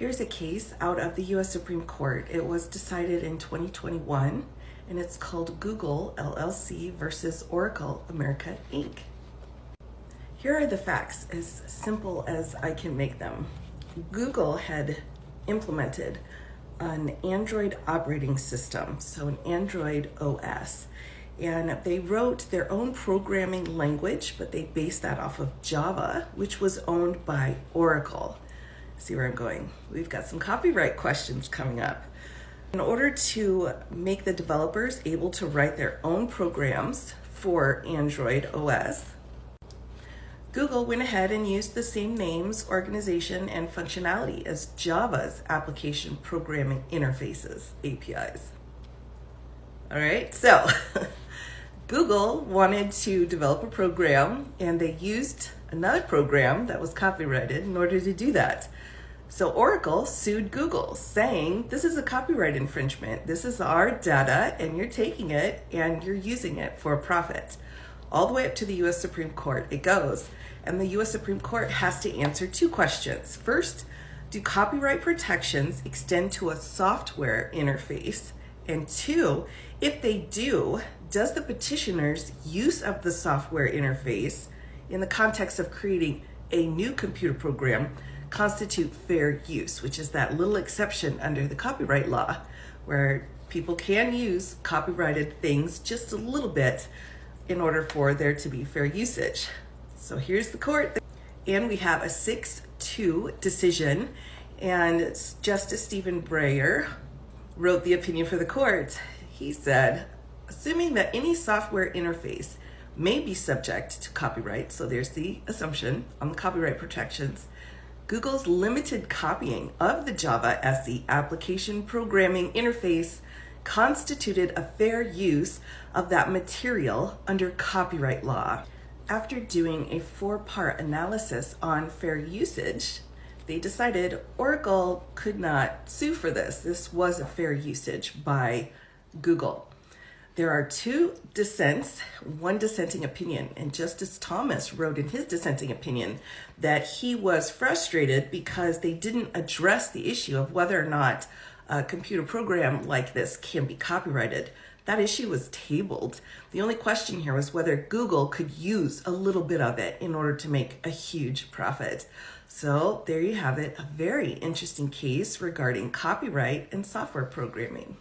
Here's a case out of the U.S. Supreme Court. It was decided in 2021, and it's called Google LLC versus Oracle America, Inc. Here are the facts, as simple as I can make them. Google had implemented an Android operating system, so an Android OS, and they wrote their own programming language, but they based that off of Java, which was owned by Oracle. See where I'm going? We've got some copyright questions coming up. In order to make the developers able to write their own programs for Android OS, Google went ahead and used the same names, organization, and functionality as Java's application programming interfaces, APIs. All right, so Google wanted to develop a program, and they used another program that was copyrighted in order to do that. So Oracle sued Google, saying, this is a copyright infringement. This is our data, and you're taking it, and you're using it for a profit. All the way up to the U.S. Supreme Court it goes. And the U.S. Supreme Court has to answer two questions. First, do copyright protections extend to a software interface? And two, if they do, does the petitioner's use of the software interface in the context of creating a new computer program constitute fair use, which is that little exception under the copyright law where people can use copyrighted things just a little bit in order for there to be fair usage. So here's the court, and we have a 6-2 decision, and Justice Stephen Breyer wrote the opinion for the court. He said, assuming that any software interface may be subject to copyright, so there's the assumption on the copyright protections, Google's limited copying of the Java as the application programming interface constituted a fair use of that material under copyright law. After doing a 4-part analysis on fair usage, they decided Oracle could not sue for this. This was a fair usage by Google. There are 2 dissents, 1 dissenting opinion, and Justice Thomas wrote in his dissenting opinion that he was frustrated because they didn't address the issue of whether or not a computer program like this can be copyrighted. That issue was tabled. The only question here was whether Google could use a little bit of it in order to make a huge profit. So there you have it, a very interesting case regarding copyright and software programming.